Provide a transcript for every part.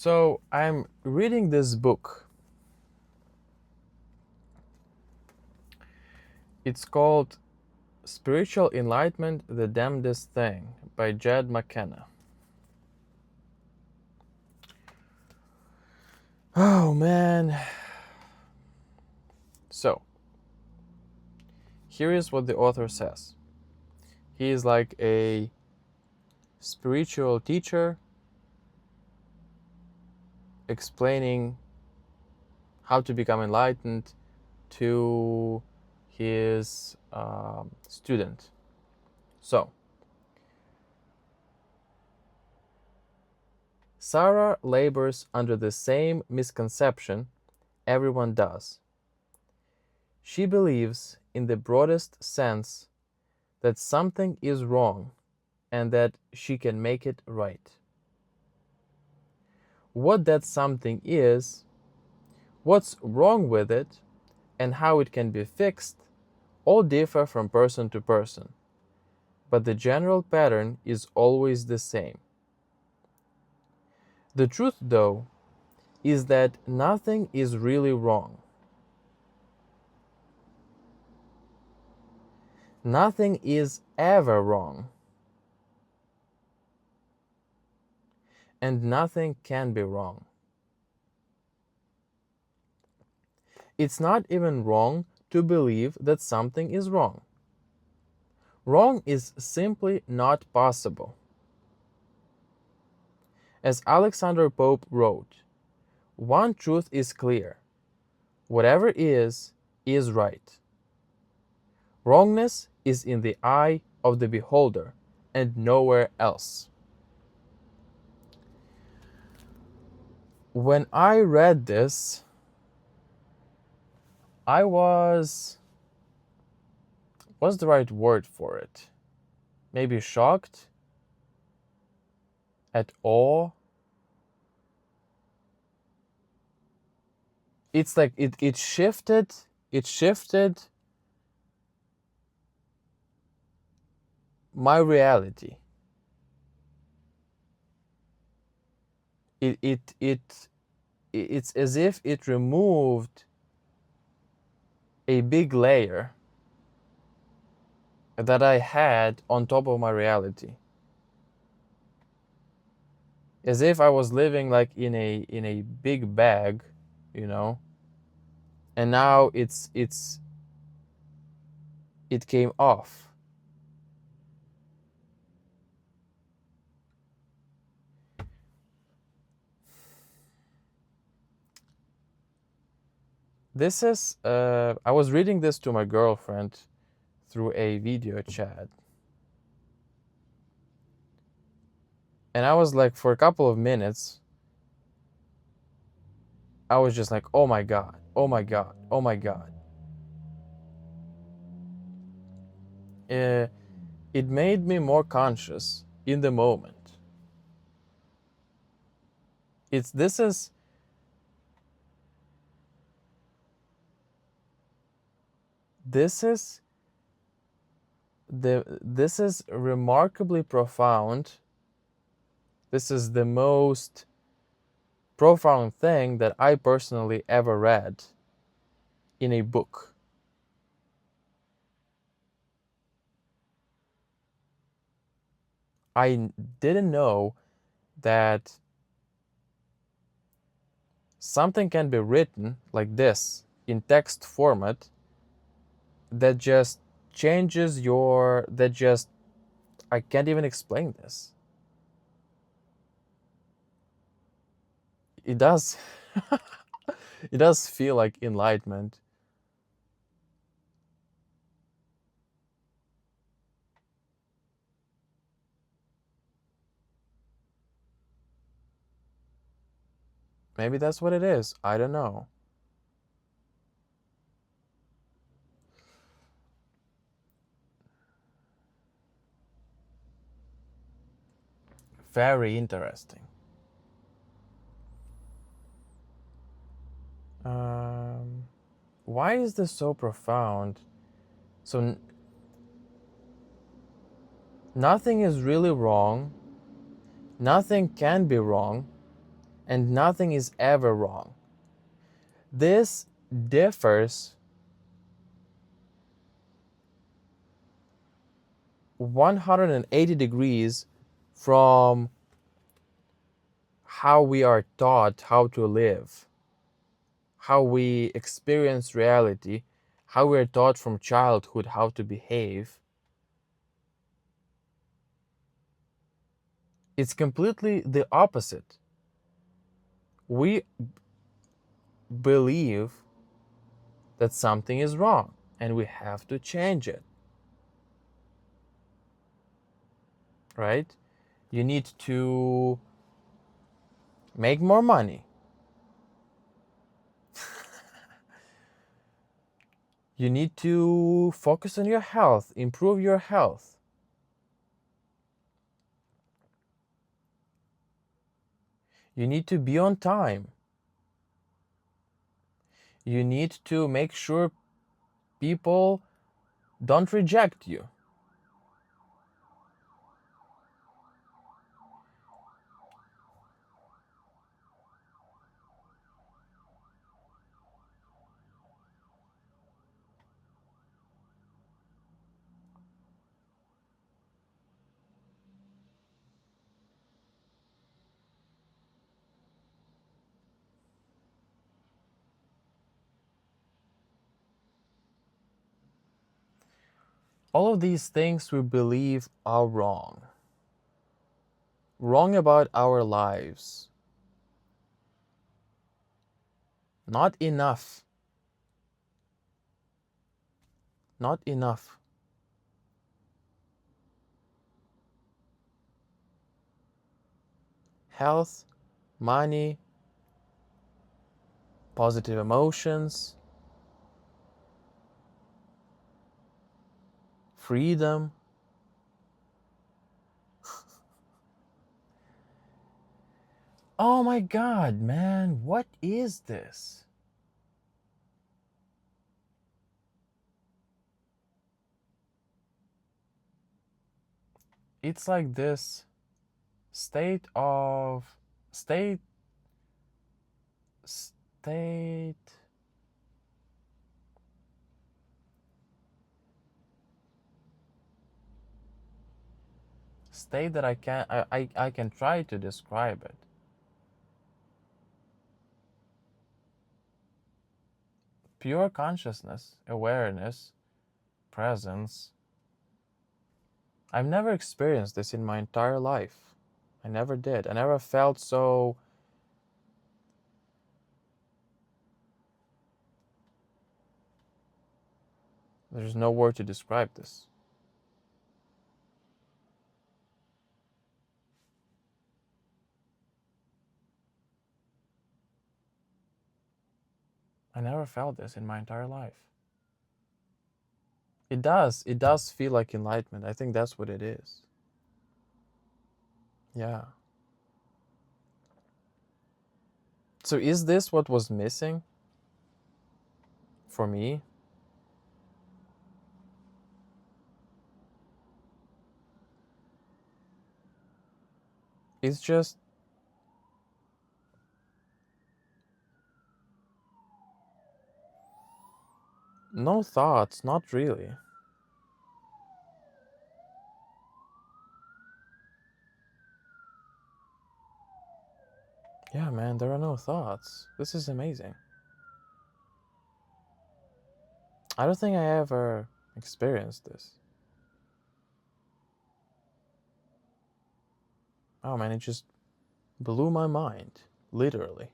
So I'm reading this book. It's called Spiritual Enlightenment, The Damnedest Thing by Jed McKenna. Oh man. So, here is what the author says. He is like a spiritual teacher explaining how to become enlightened to his student. So, Sarah labors under the same misconception everyone does. She believes, in the broadest sense, that something is wrong and that she can make it right. What that something is, what's wrong with it, and how it can be fixed all differ from person to person, but the general pattern is always the same. The truth, though, is that nothing is really wrong. Nothing is ever wrong. And nothing can be wrong. It's not even wrong to believe that something is wrong. Wrong is simply not possible. As Alexander Pope wrote, one truth is clear: whatever is right. Wrongness is in the eye of the beholder and nowhere else. When I read this, I what's the right word for it? Maybe shocked? At awe? It's like it shifted my reality. It's as if it removed a big layer that I had on top of my reality. As if I was living like in a big bag, you know, and now it came off. This is I was reading this to my girlfriend through a video chat. And I was like, for a couple of minutes, I was just like, oh my God, oh my God, oh my God. It made me more conscious in the moment. This is remarkably profound. This is the most profound thing that I personally ever read in a book. I didn't know that something can be written like this in text format that just changes I can't even explain this. It does it does feel like enlightenment. Maybe that's what it is. I don't know. Very interesting. Why is this so profound? So nothing is really wrong. Nothing can be wrong. and nothing is ever wrong. This differs 180 degrees from how we are taught how to live, how we experience reality, how we are taught from childhood how to behave. It's completely the opposite. We believe that something is wrong and we have to change it, right? You need to make more money. You need to focus on your health, improve your health. You need to be on time. You need to make sure people don't reject you. All of these things we believe are wrong. Wrong about our lives. Not enough. Not enough. Health, money, positive emotions, freedom. Oh my God, man, what is this? It's like this state of state state state that I can try to describe it. Pure consciousness, awareness, presence. I've never experienced this in my entire life. I never did. I never felt so. There's no word to describe this. I never felt this in my entire life. It does feel like enlightenment. I think that's what it is. Yeah. So is this what was missing for me? It's just no thoughts, not really. Yeah, man, there are no thoughts. This is amazing. I don't think I ever experienced this. Oh man, it just blew my mind, literally.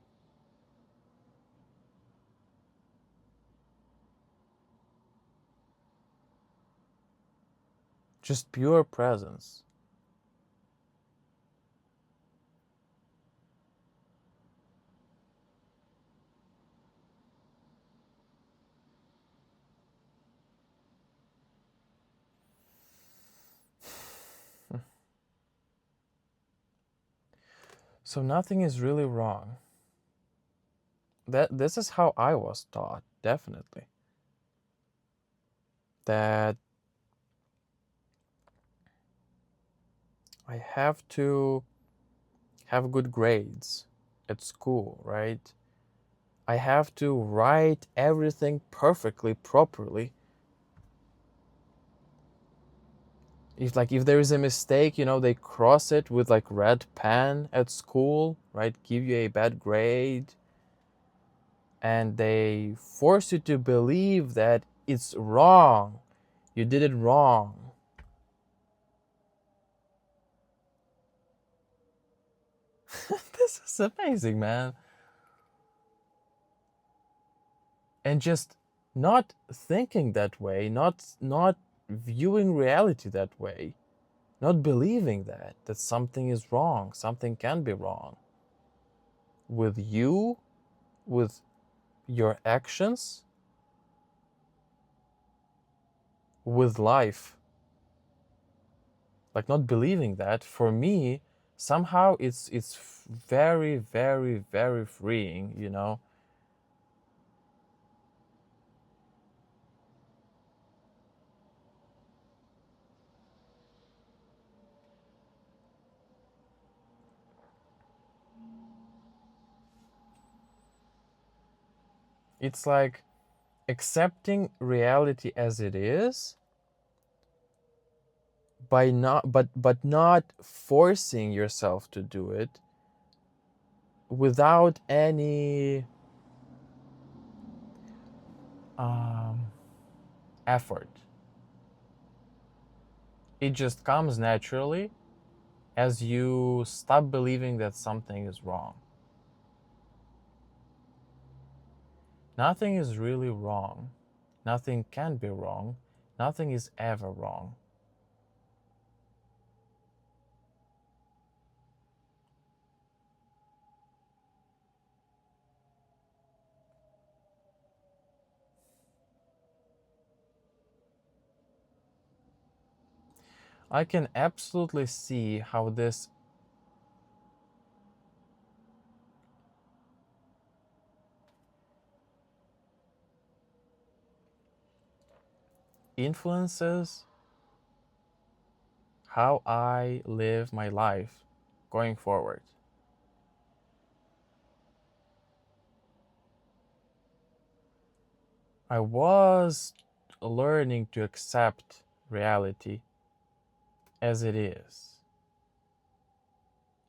Just pure presence. So nothing is really wrong. This is how I was taught, definitely. That I have to have good grades at school, right? I have to write everything perfectly, properly. If there is a mistake, they cross it with like red pen at school, right? Give you a bad grade, and they force you to believe that it's wrong. You did it wrong. This is amazing, man. And just not thinking that way, not viewing reality that way, not believing that something is wrong, something can be wrong with you, with your actions, with life. Like not believing that, for me, somehow it's very, very, very freeing. It's like accepting reality as it is, by not forcing yourself to do it without any um, effort. It just comes naturally as you stop believing that something is wrong. Nothing is really wrong. Nothing can be wrong. Nothing is ever wrong. I can absolutely see how this influences how I live my life going forward. I was learning to accept reality as it is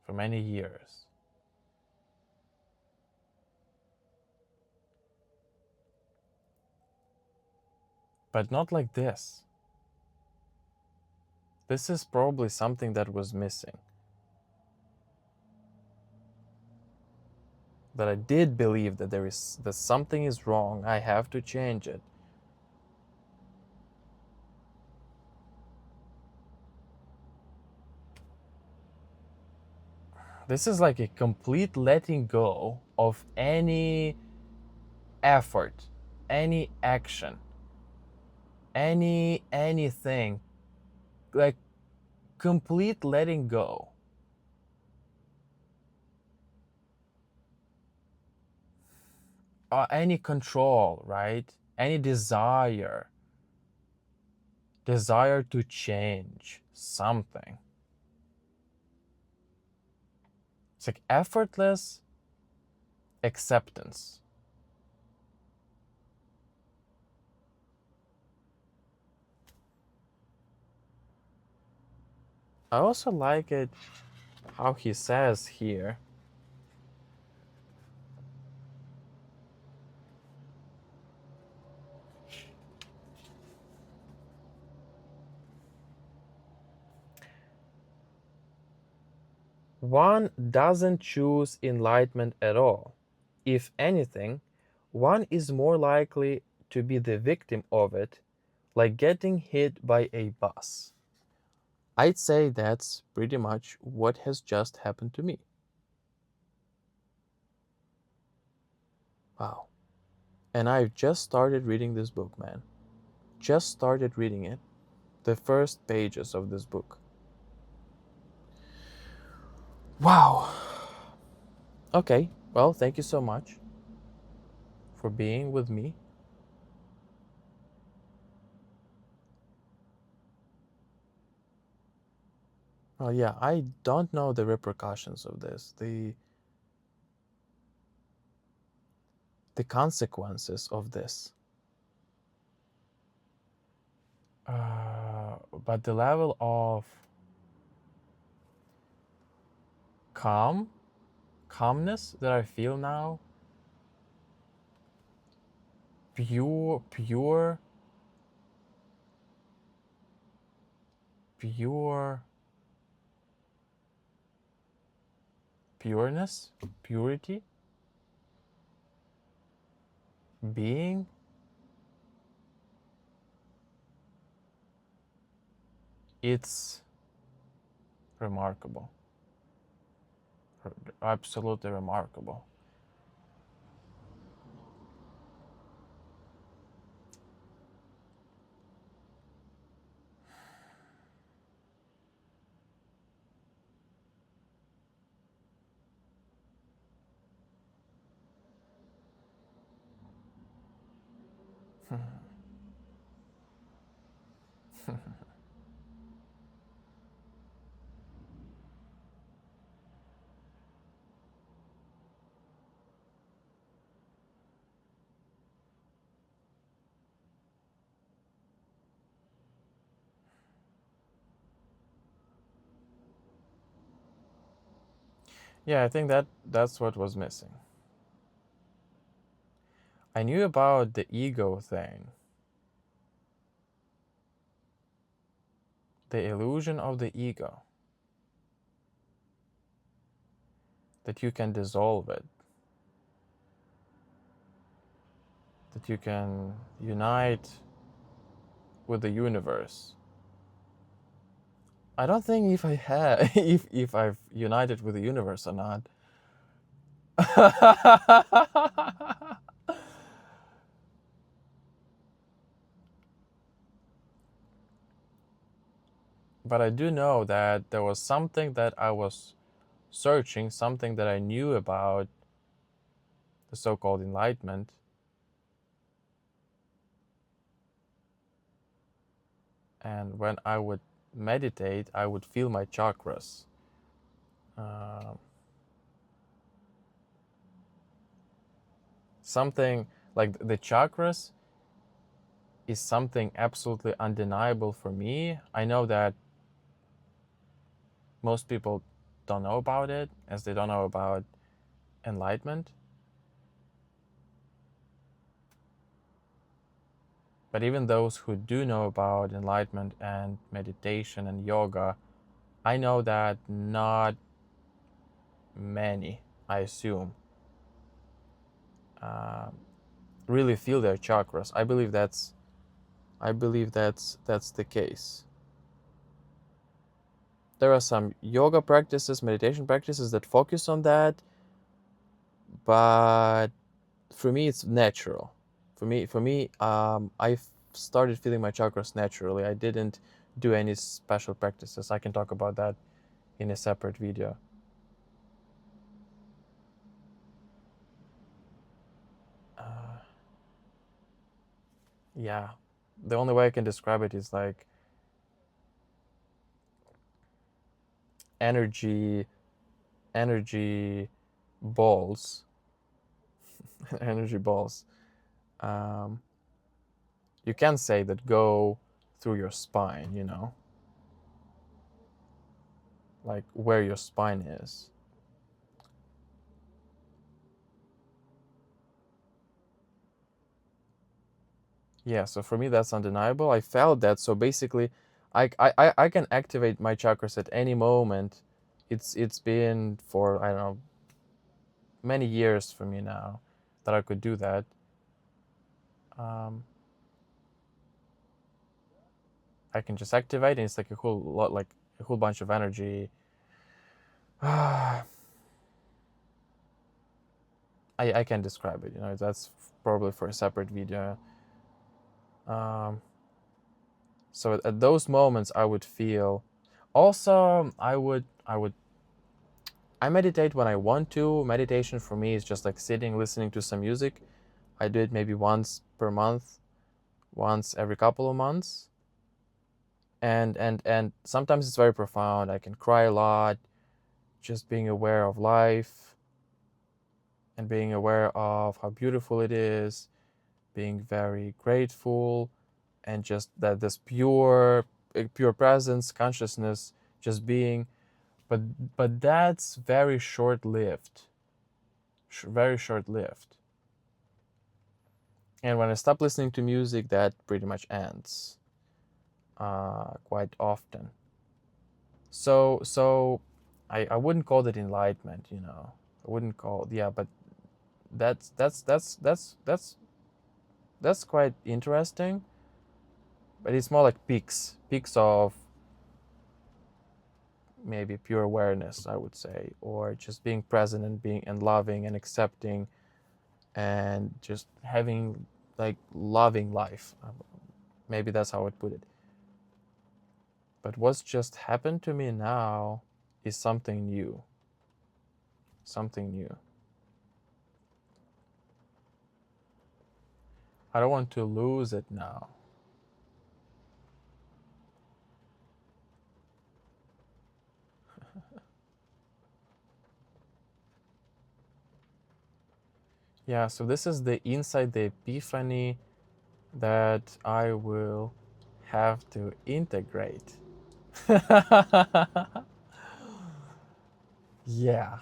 for many years. But not like this. This is probably something that was missing. That I did believe that something is wrong, I have to change it. This is like a complete letting go of any effort, any action, anything. Like complete letting go. Any control, right? Any desire to change something. It's like effortless acceptance. I also like it how he says here, one doesn't choose enlightenment at all. If anything, one is more likely to be the victim of it, like getting hit by a bus. I'd say that's pretty much what has just happened to me. Wow. And I've just started reading this book, man. Just started reading it. The first pages of this book. Wow. Okay, well, thank you so much for being with me. Oh yeah, I don't know the repercussions of this. the consequences of this. But the level of calmness that I feel now, pure pureness, purity, being, it's remarkable. Absolutely remarkable. Yeah, I think that's what was missing. I knew about the ego thing, the illusion of the ego, that you can dissolve it, that you can unite with the universe. I don't think if I had if I've united with the universe or not. But I do know that there was something that I was searching, something that I knew about the so-called enlightenment. And when I would meditate, I would feel my chakras. Something like the chakras is something absolutely undeniable for me. I know that most people don't know about it, as they don't know about enlightenment. But even those who do know about enlightenment and meditation and yoga, I know that not many, I assume, really feel their chakras. I believe that's the case. There are some yoga practices, meditation practices that focus on that, but for me it's natural. I started feeling my chakras naturally. I didn't do any special practices. I can talk about that in a separate video. Yeah, the only way I can describe it is like energy balls. Energy balls. You can say that go through your spine, like where your spine is. Yeah, so for me that's undeniable. I felt that. So basically, I can activate my chakras at any moment. It's been for, I don't know, many years for me now that I could do that. I can just activate, and it's like a whole lot, like a whole bunch of energy. I can't describe it. That's probably for a separate video. So at those moments, I would feel. Also, I meditate when I want to. Meditation for me is just like sitting, listening to some music. I do it maybe once per month, once every couple of months. And sometimes it's very profound. I can cry a lot, just being aware of life and being aware of how beautiful it is, being very grateful, and just that this pure presence, consciousness, just being. But that's very short-lived, very short-lived. And when I stop listening to music, that pretty much ends quite often. So I wouldn't call it enlightenment, you know. I wouldn't call, yeah, but that's quite interesting. But it's more like peaks of maybe pure awareness, I would say, or just being present and being and loving and accepting and just having like loving life. Maybe that's how I'd put it. But what's just happened to me now is something new. Something new. I don't want to lose it now. Yeah, so this is the insight, the epiphany that I will have to integrate. Yeah.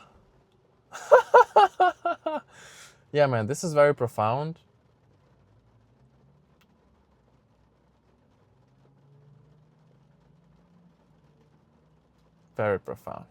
Yeah, man, this is very profound. Very profound.